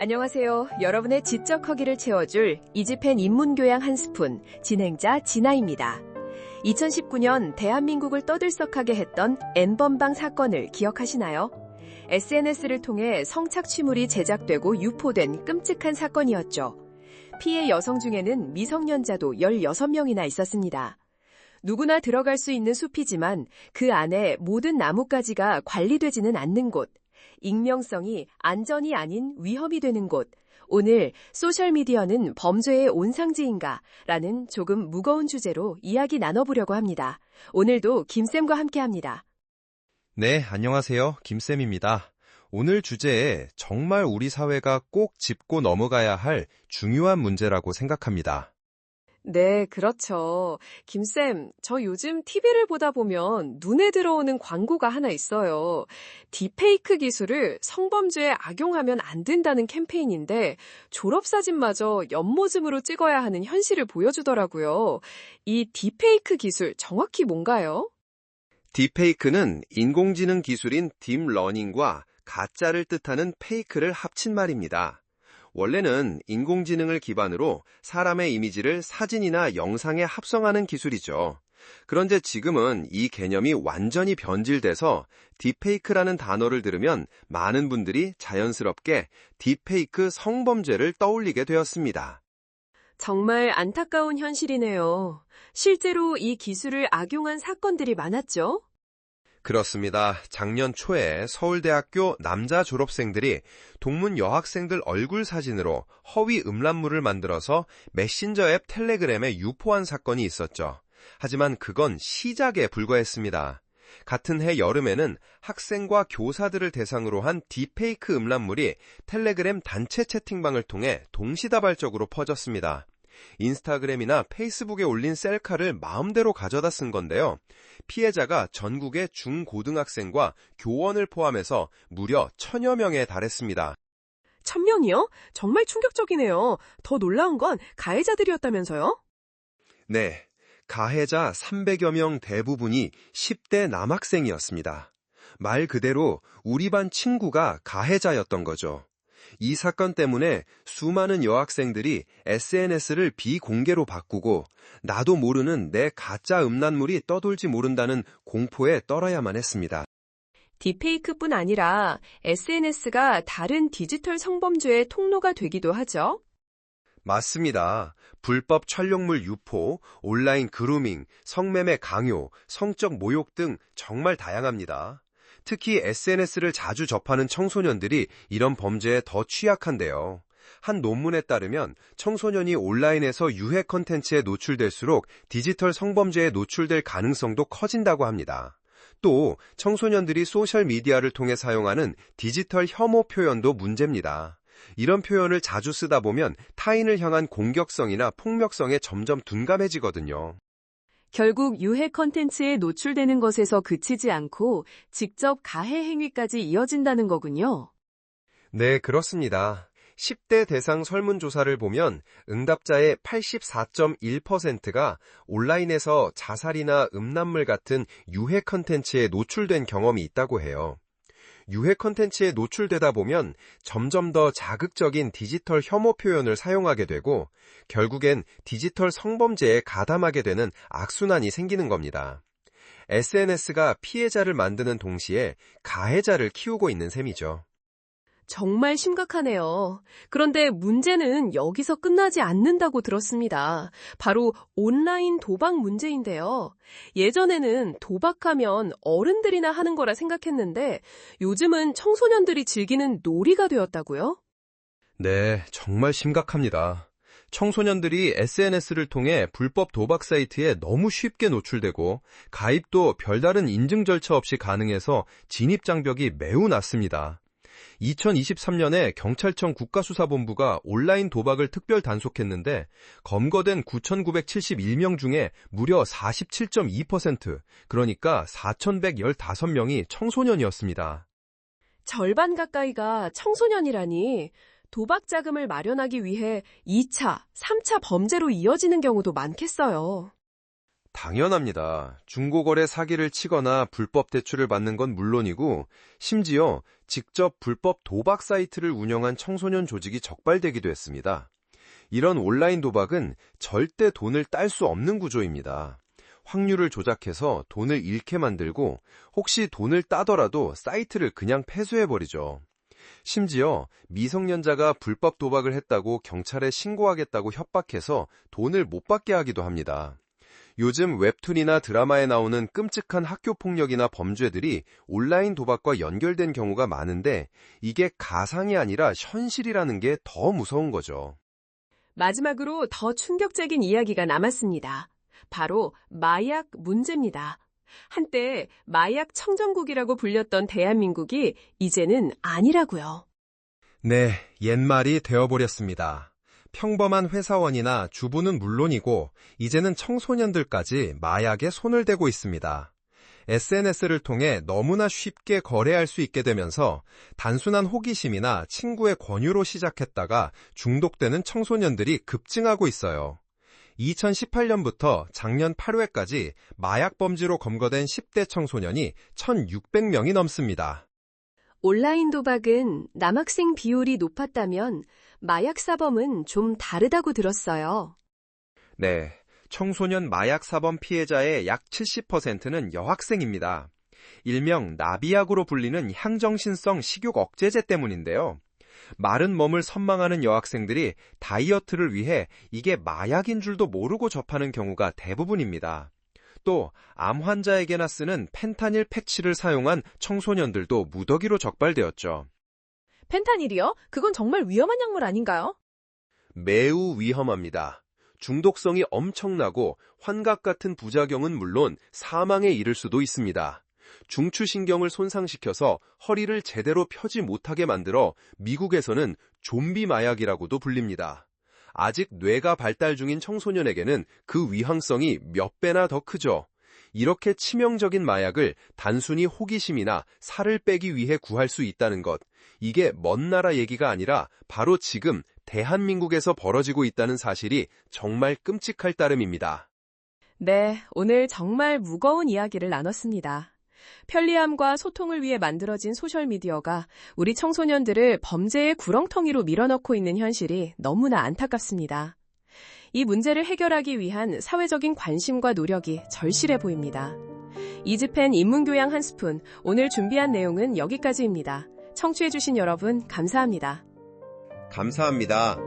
안녕하세요. 여러분의 지적 허기를 채워줄 이지펜 인문교양 한 스푼, 진행자 진아입니다. 2019년 대한민국을 떠들썩하게 했던 N번방 사건을 기억하시나요? SNS를 통해 성착취물이 제작되고 유포된 끔찍한 사건이었죠. 피해 여성 중에는 미성년자도 16명이나 있었습니다. 누구나 들어갈 수 있는 숲이지만 그 안에 모든 나뭇가지가 관리되지는 않는 곳, 익명성이 안전이 아닌 위험이 되는 곳, 오늘 소셜미디어는 범죄의 온상지인가? 라는 조금 무거운 주제로 이야기 나눠보려고 합니다. 오늘도 김쌤과 함께합니다. 네, 안녕하세요. 김쌤입니다. 오늘 주제에 정말 우리 사회가 꼭 짚고 넘어가야 할 중요한 문제라고 생각합니다. 네, 그렇죠. 김쌤, 저 요즘 TV를 보다 보면 눈에 들어오는 광고가 하나 있어요. 딥페이크 기술을 성범죄에 악용하면 안 된다는 캠페인인데 졸업사진마저 옆모습으로 찍어야 하는 현실을 보여주더라고요. 이 딥페이크 기술 정확히 뭔가요? 딥페이크는 인공지능 기술인 딥러닝과 가짜를 뜻하는 페이크를 합친 말입니다. 원래는 인공지능을 기반으로 사람의 이미지를 사진이나 영상에 합성하는 기술이죠. 그런데 지금은 이 개념이 완전히 변질돼서 딥페이크라는 단어를 들으면 많은 분들이 자연스럽게 딥페이크 성범죄를 떠올리게 되었습니다. 정말 안타까운 현실이네요. 실제로 이 기술을 악용한 사건들이 많았죠? 그렇습니다. 작년 초에 서울대학교 남자 졸업생들이 동문 여학생들 얼굴 사진으로 허위 음란물을 만들어서 메신저 앱 텔레그램에 유포한 사건이 있었죠. 하지만 그건 시작에 불과했습니다. 같은 해 여름에는 학생과 교사들을 대상으로 한 딥페이크 음란물이 텔레그램 단체 채팅방을 통해 동시다발적으로 퍼졌습니다. 인스타그램이나 페이스북에 올린 셀카를 마음대로 가져다 쓴 건데요. 피해자가 전국의 중고등학생과 교원을 포함해서 무려 1000여 명에 달했습니다. 1000명이요? 정말 충격적이네요. 더 놀라운 건 가해자들이었다면서요? 네, 가해자 300여 명 대부분이 10대 남학생이었습니다. 말 그대로 우리 반 친구가 가해자였던 거죠. 이 사건 때문에 수많은 여학생들이 SNS를 비공개로 바꾸고 나도 모르는 내 가짜 음란물이 떠돌지 모른다는 공포에 떨어야만 했습니다. 딥페이크뿐 아니라 SNS가 다른 디지털 성범죄의 통로가 되기도 하죠? 맞습니다. 불법 촬영물 유포, 온라인 그루밍, 성매매 강요, 성적 모욕 등 정말 다양합니다. 특히 SNS를 자주 접하는 청소년들이 이런 범죄에 더 취약한데요. 한 논문에 따르면 청소년이 온라인에서 유해 컨텐츠에 노출될수록 디지털 성범죄에 노출될 가능성도 커진다고 합니다. 또 청소년들이 소셜미디어를 통해 사용하는 디지털 혐오 표현도 문제입니다. 이런 표현을 자주 쓰다 보면 타인을 향한 공격성이나 폭력성에 점점 둔감해지거든요. 결국 유해 컨텐츠에 노출되는 것에서 그치지 않고 직접 가해 행위까지 이어진다는 거군요. 네, 그렇습니다. 10대 대상 설문조사를 보면 응답자의 84.1%가 온라인에서 자살이나 음란물 같은 유해 컨텐츠에 노출된 경험이 있다고 해요. 유해 컨텐츠에 노출되다 보면 점점 더 자극적인 디지털 혐오 표현을 사용하게 되고 결국엔 디지털 성범죄에 가담하게 되는 악순환이 생기는 겁니다. SNS가 피해자를 만드는 동시에 가해자를 키우고 있는 셈이죠. 정말 심각하네요. 그런데 문제는 여기서 끝나지 않는다고 들었습니다. 바로 온라인 도박 문제인데요. 예전에는 도박하면 어른들이나 하는 거라 생각했는데 요즘은 청소년들이 즐기는 놀이가 되었다고요? 네, 정말 심각합니다. 청소년들이 SNS를 통해 불법 도박 사이트에 너무 쉽게 노출되고 가입도 별다른 인증 절차 없이 가능해서 진입 장벽이 매우 낮습니다. 2023년에 경찰청 국가수사본부가 온라인 도박을 특별 단속했는데 검거된 9,971명 중에 무려 47.2%, 그러니까 4,115명이 청소년이었습니다. 절반 가까이가 청소년이라니 도박 자금을 마련하기 위해 2차, 3차 범죄로 이어지는 경우도 많겠어요. 당연합니다. 중고거래 사기를 치거나 불법 대출을 받는 건 물론이고, 심지어 직접 불법 도박 사이트를 운영한 청소년 조직이 적발되기도 했습니다. 이런 온라인 도박은 절대 돈을 딸 수 없는 구조입니다. 확률을 조작해서 돈을 잃게 만들고, 혹시 돈을 따더라도 사이트를 그냥 폐쇄해버리죠. 심지어 미성년자가 불법 도박을 했다고 경찰에 신고하겠다고 협박해서 돈을 못 받게 하기도 합니다. 요즘 웹툰이나 드라마에 나오는 끔찍한 학교폭력이나 범죄들이 온라인 도박과 연결된 경우가 많은데, 이게 가상이 아니라 현실이라는 게 더 무서운 거죠. 마지막으로 더 충격적인 이야기가 남았습니다. 바로 마약 문제입니다. 한때 마약 청정국이라고 불렸던 대한민국이 이제는 아니라고요. 네, 옛말이 되어버렸습니다. 평범한 회사원이나 주부는 물론이고 이제는 청소년들까지 마약에 손을 대고 있습니다. SNS를 통해 너무나 쉽게 거래할 수 있게 되면서 단순한 호기심이나 친구의 권유로 시작했다가 중독되는 청소년들이 급증하고 있어요. 2018년부터 작년 8회까지 마약 범죄로 검거된 10대 청소년이 1,600명이 넘습니다. 온라인 도박은 남학생 비율이 높았다면 마약 사범은 좀 다르다고 들었어요. 네, 청소년 마약 사범 피해자의 약 70%는 여학생입니다. 일명 나비약으로 불리는 향정신성 식욕 억제제 때문인데요. 마른 몸을 선망하는 여학생들이 다이어트를 위해 이게 마약인 줄도 모르고 접하는 경우가 대부분입니다. 또 암 환자에게나 쓰는 펜타닐 패치를 사용한 청소년들도 무더기로 적발되었죠. 펜타닐이요? 그건 정말 위험한 약물 아닌가요? 매우 위험합니다. 중독성이 엄청나고 환각 같은 부작용은 물론 사망에 이를 수도 있습니다. 중추신경을 손상시켜서 허리를 제대로 펴지 못하게 만들어 미국에서는 좀비 마약이라고도 불립니다. 아직 뇌가 발달 중인 청소년에게는 그 위험성이 몇 배나 더 크죠. 이렇게 치명적인 마약을 단순히 호기심이나 살을 빼기 위해 구할 수 있다는 것, 이게 먼 나라 얘기가 아니라 바로 지금 대한민국에서 벌어지고 있다는 사실이 정말 끔찍할 따름입니다. 네, 오늘 정말 무거운 이야기를 나눴습니다. 편리함과 소통을 위해 만들어진 소셜미디어가 우리 청소년들을 범죄의 구렁텅이로 밀어넣고 있는 현실이 너무나 안타깝습니다. 이 문제를 해결하기 위한 사회적인 관심과 노력이 절실해 보입니다. 이즈펜 인문교양 한 스푼, 오늘 준비한 내용은 여기까지입니다. 청취해주신 여러분 감사합니다. 감사합니다.